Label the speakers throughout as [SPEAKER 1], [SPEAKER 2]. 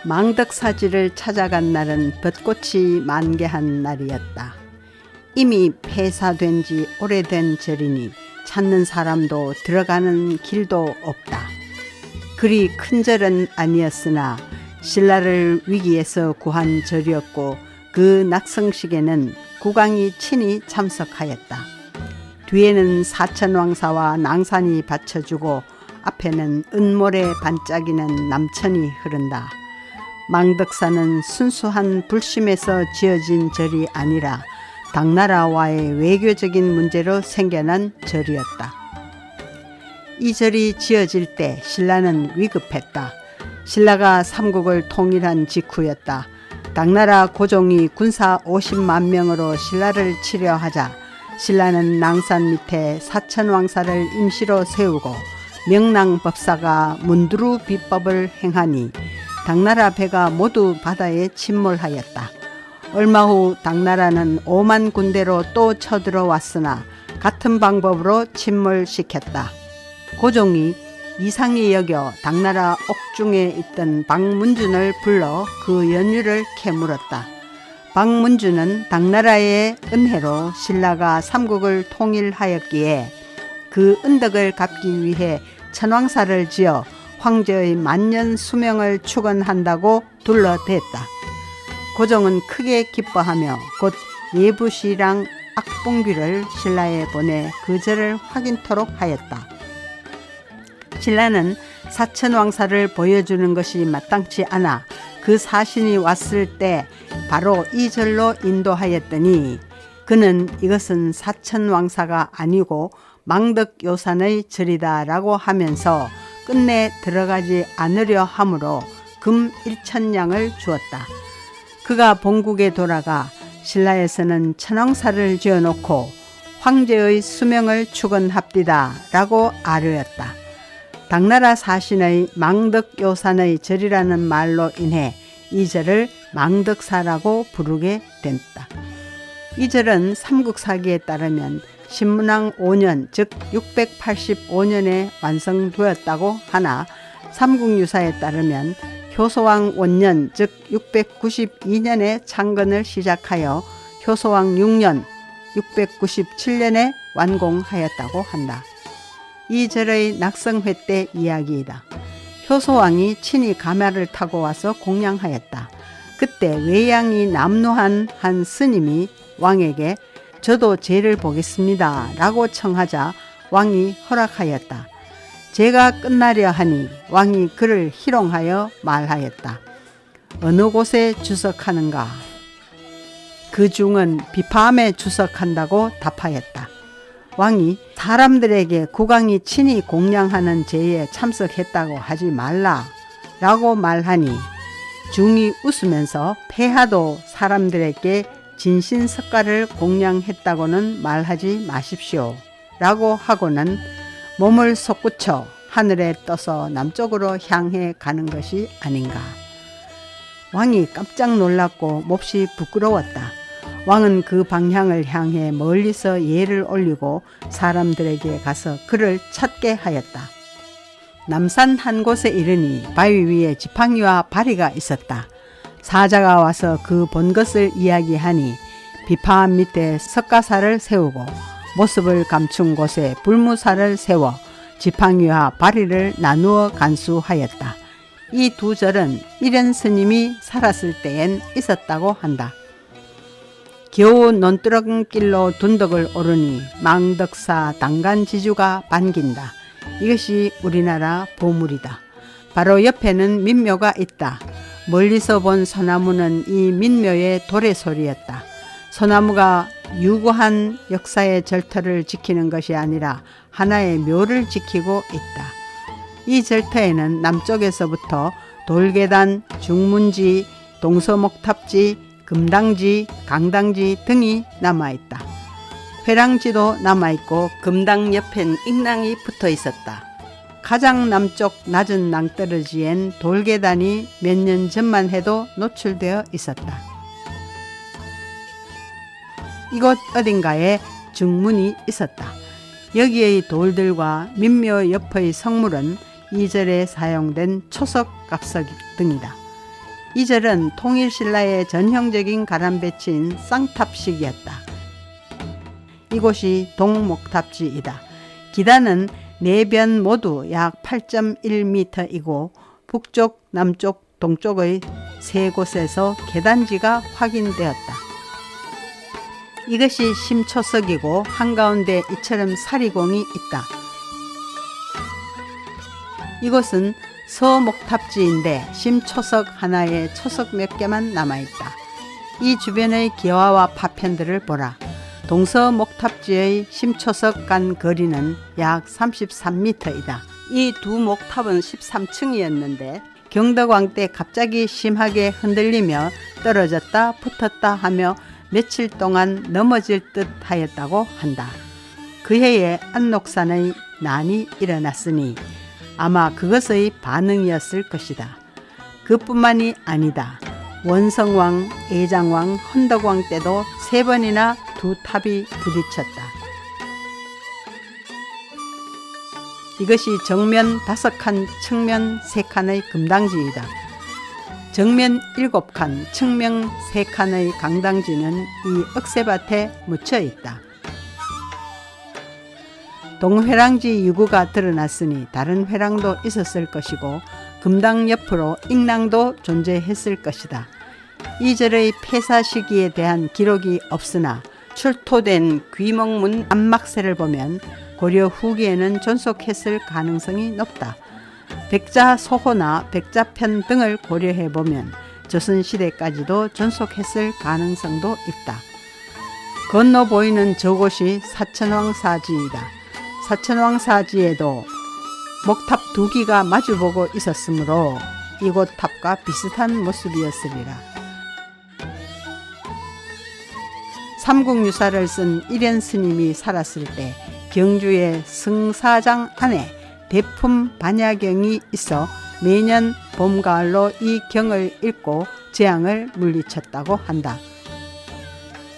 [SPEAKER 1] 망덕사지를 찾아간 날은 벚꽃이 만개한 날이었다. 이미 폐사된 지 오래된 절이니 찾는 사람도 들어가는 길도 없다. 그리 큰 절은 아니었으나 신라를 위기에서 구한 절이었고 그 낙성식에는 국왕이 친히 참석하였다. 뒤에는 사천왕사와 낭산이 받쳐주고 앞에는 은모래 반짝이는 남천이 흐른다. 망덕사는 순수한 불심에서 지어진 절이 아니라 당나라와의 외교적인 문제로 생겨난 절이었다. 이 절이 지어질 때 신라는 위급했다. 신라가 삼국을 통일한 직후였다. 당나라 고종이 군사 50만 명으로 신라를 치려하자 신라는 낭산 밑에 사천왕사를 임시로 세우고 명랑법사가 문두루 비법을 행하니 당나라 배가 모두 바다에 침몰하였다. 얼마 후 당나라는 5만 군대로 또 쳐들어왔으나 같은 방법으로 침몰시켰다. 고종이 이상히 여겨 당나라 옥중에 있던 박문준을 불러 그 연유를 캐물었다. 박문준은 당나라의 은혜로 신라가 삼국을 통일하였기에 그 은덕을 갚기 위해 천왕사를 지어 황제의 만년 수명을 축원한다고 둘러댔다. 고종은 크게 기뻐하며 곧 예부시랑 악봉규를 신라에 보내 그 절을 확인토록 하였다. 신라는 사천왕사를 보여주는 것이 마땅치 않아 그 사신이 왔을 때 바로 이 절로 인도하였더니 그는 이것은 사천왕사가 아니고 망덕요산의 절이다 라고 하면서 끝내 들어가지 않으려 하므로 금 1,000냥을 주었다. 그가 본국에 돌아가 신라에서는 천왕사를 지어놓고 황제의 수명을 축원합디다 라고 아뢰었다. 당나라 사신의 망덕요산의 절이라는 말로 인해 이 절을 망덕사라고 부르게 됐다. 이 절은 삼국사기에 따르면 신문왕 5년 즉 685년에 완성되었다고 하나 삼국유사에 따르면 효소왕 원년 즉 692년에 창건을 시작하여 효소왕 6년 697년에 완공하였다고 한다. 이 절의 낙성회 때 이야기이다. 효소왕이 친히 가마를 타고 와서 공양하였다. 그때 외양이 남루한 한 스님이 왕에게 저도 죄를 보겠습니다 라고 청하자 왕이 허락하였다. 죄가 끝나려 하니 왕이 그를 희롱하여 말하였다. 어느 곳에 주석하는가? 그 중은 비파암에 주석한다고 답하였다. 왕이 사람들에게 국왕이 친히 공양하는 제에 참석했다고 하지 말라 라고 말하니 중이 웃으면서 폐하도 사람들에게 진신석가를 공양했다고는 말하지 마십시오 라고 하고는 몸을 솟구쳐 하늘에 떠서 남쪽으로 향해 가는 것이 아닌가. 왕이 깜짝 놀랐고 몹시 부끄러웠다. 왕은 그 방향을 향해 멀리서 예를 올리고 사람들에게 가서 그를 찾게 하였다. 남산 한 곳에 이르니 바위 위에 지팡이와 바리가 있었다. 사자가 와서 그 본 것을 이야기하니 비파암 밑에 석가사를 세우고 모습을 감춘 곳에 불무사를 세워 지팡이와 바리를 나누어 간수하였다. 이 두 절은 이련 스님이 살았을 때엔 있었다고 한다. 겨우 논두렁길로 둔덕을 오르니 망덕사 당간지주가 반긴다. 이것이 우리나라 보물이다. 바로 옆에는 민묘가 있다. 멀리서 본 소나무는 이 민묘의 도래소리였다. 소나무가 유구한 역사의 절터를 지키는 것이 아니라 하나의 묘를 지키고 있다. 이 절터에는 남쪽에서부터 돌계단, 중문지, 동서목탑지, 금당지, 강당지 등이 남아있다. 회랑지도 남아있고 금당 옆엔 익랑이 붙어 있었다. 가장 남쪽 낮은 낭떠러지엔 돌계단이 몇 년 전만 해도 노출되어 있었다. 이곳 어딘가에 중문이 있었다. 여기의 돌들과 민묘 옆의 성물은 이 절에 사용된 초석 갑석 등이다. 이 절은 통일신라의 전형적인 가람배치인 쌍탑식이었다. 이곳이 동목탑지이다. 기단은 네 변 모두 약 8.1m이고 북쪽, 남쪽, 동쪽의 세 곳에서 계단지가 확인되었다. 이것이 심초석이고 한가운데 이처럼 사리공이 있다. 이곳은 서목탑지인데 심초석 하나에 초석 몇 개만 남아있다. 이 주변의 기와와 파편들을 보라. 동서목탑지의 심초석 간 거리는 약 33m이다. 이 두 목탑은 13층이었는데 경덕왕 때 갑자기 심하게 흔들리며 떨어졌다 붙었다 하며 며칠 동안 넘어질 듯 하였다고 한다. 그 해에 안록산의 난이 일어났으니 아마 그것의 반응이었을 것이다. 그뿐만이 아니다. 원성왕, 애장왕, 헌덕왕 때도 3번이나 두 탑이 부딪혔다. 이것이 정면 5칸, 측면 3칸의 금당지이다. 정면 7칸, 측면 3칸의 강당지는 이 억새밭에 묻혀 있다. 동회랑지 유구가 드러났으니 다른 회랑도 있었을 것이고 금당 옆으로 익랑도 존재했을 것이다. 이 절의 폐사 시기에 대한 기록이 없으나 출토된 귀목문 안막새를 보면 고려 후기에는 존속했을 가능성이 높다. 백자소호나 백자편 등을 고려해보면 조선시대까지도 존속했을 가능성도 있다. 건너 보이는 저곳이 사천왕사지이다. 사천왕사지에도 목탑 2기가 마주보고 있었으므로 이곳 탑과 비슷한 모습이었으리라. 삼국유사를 쓴 일현 스님이 살았을 때 경주의 승사장 안에 대품 반야경이 있어 매년 봄, 가을로 이 경을 읽고 재앙을 물리쳤다고 한다.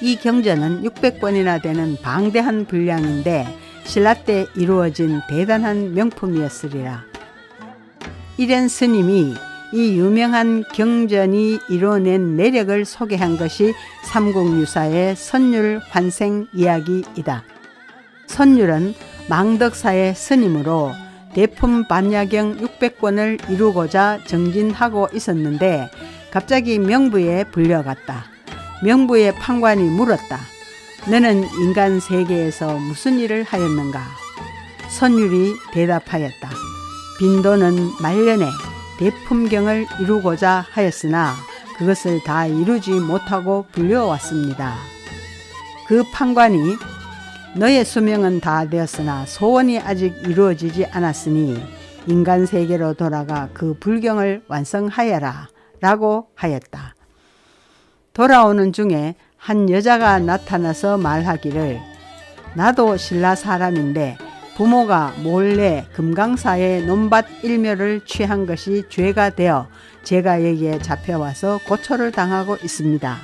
[SPEAKER 1] 이 경전은 600권이나 되는 방대한 분량인데 신라 때 이루어진 대단한 명품이었으리라. 일현 스님이 이 유명한 경전이 이뤄낸 내력을 소개한 것이 삼국유사의 선율 환생 이야기이다. 선율은 망덕사의 스님으로 대품 반야경 600권을 이루고자 정진하고 있었는데 갑자기 명부에 불려갔다. 명부의 판관이 물었다. 너는 인간 세계에서 무슨 일을 하였는가? 선율이 대답하였다. 빈도는 말년에 대품경을 이루고자 하였으나 그것을 다 이루지 못하고 불려왔습니다. 그 판관이 너의 수명은 다 되었으나 소원이 아직 이루어지지 않았으니 인간 세계로 돌아가 그 불경을 완성하여라 라고 하였다. 돌아오는 중에 한 여자가 나타나서 말하기를 나도 신라 사람인데 부모가 몰래 금강사의 논밭 일묘를 취한 것이 죄가 되어 제가 여기에 잡혀와서 고초를 당하고 있습니다.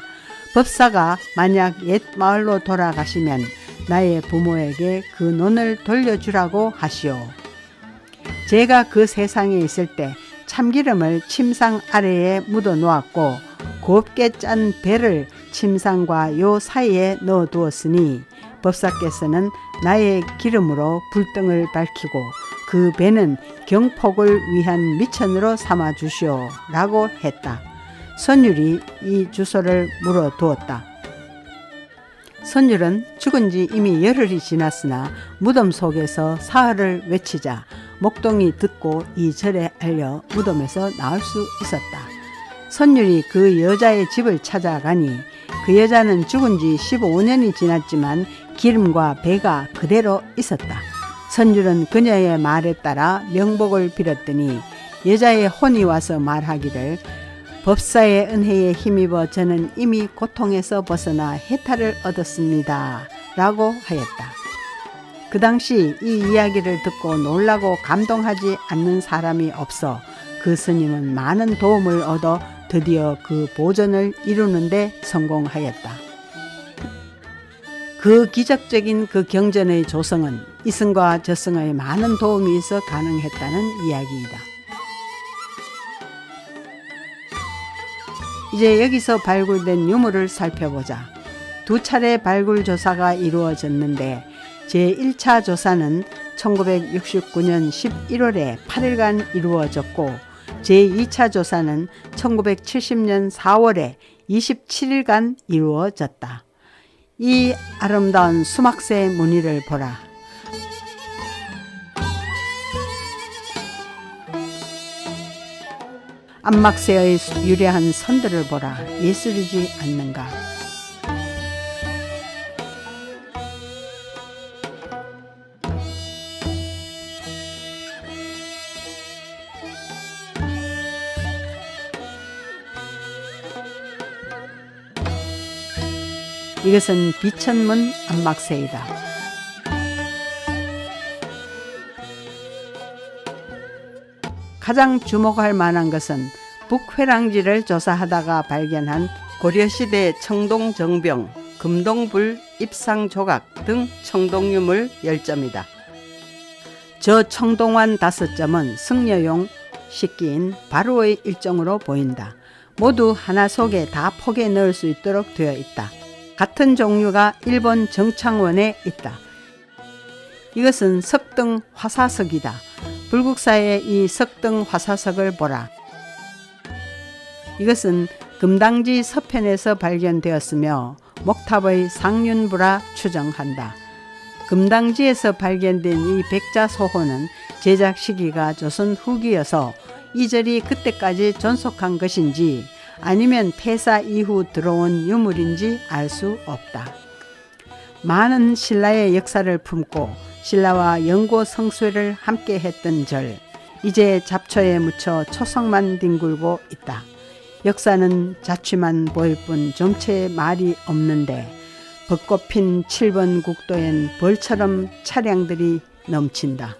[SPEAKER 1] 법사가 만약 옛 마을로 돌아가시면 나의 부모에게 그 논을 돌려주라고 하시오. 제가 그 세상에 있을 때 참기름을 침상 아래에 묻어 놓았고 곱게 짠 배를 침상과 요 사이에 넣어 두었으니 법사께서는 나의 기름으로 불등을 밝히고 그 배는 경폭을 위한 미천으로 삼아 주시오 라고 했다. 선율이 이 주소를 물어두었다. 선율은 죽은 지 이미 열흘이 지났으나 무덤 속에서 사흘을 외치자 목동이 듣고 이 절에 알려 무덤에서 나올 수 있었다. 선율이 그 여자의 집을 찾아가니 그 여자는 죽은 지 15년이 지났지만 기름과 배가 그대로 있었다. 선율은 그녀의 말에 따라 명복을 빌었더니 여자의 혼이 와서 말하기를 법사의 은혜에 힘입어 저는 이미 고통에서 벗어나 해탈을 얻었습니다 라고 하였다. 그 당시 이 이야기를 듣고 놀라고 감동하지 않는 사람이 없어 그 스님은 많은 도움을 얻어 드디어 그 보전을 이루는 데 성공하였다. 그 기적적인 그 경전의 조성은 이승과 저승의 많은 도움이 있어 가능했다는 이야기이다. 이제 여기서 발굴된 유물을 살펴보자. 두 차례 발굴 조사가 이루어졌는데 제1차 조사는 1969년 11월에 8일간 이루어졌고 제2차 조사는 1970년 4월에 27일간 이루어졌다. 이 아름다운 수막새 무늬를 보라. 안막새의 유려한 선들을 보라. 예술이지 않는가. 이것은 비천문 안막새이다. 가장 주목할 만한 것은 북회랑지를 조사하다가 발견한 고려시대 청동정병, 금동불, 입상조각 등 청동유물 10점이다. 저 청동환 5점은 승려용 식기인 바로의 일종으로 보인다. 모두 하나 속에 다 포개 넣을 수 있도록 되어 있다. 같은 종류가 일본 정창원에 있다. 이것은 석등 화사석이다. 불국사의 이 석등 화사석을 보라. 이것은 금당지 서편에서 발견되었으며 목탑의 상륜부라 추정한다. 금당지에서 발견된 이 백자소호는 제작 시기가 조선 후기여서 이 절이 그때까지 존속한 것인지 아니면 폐사 이후 들어온 유물인지 알 수 없다. 많은 신라의 역사를 품고 신라와 영고 성쇠를 함께 했던 절, 이제 잡초에 묻혀 초석만 뒹굴고 있다. 역사는 자취만 보일 뿐 좀채 말이 없는데 벚꽃 핀 7번 국도엔 벌처럼 차량들이 넘친다.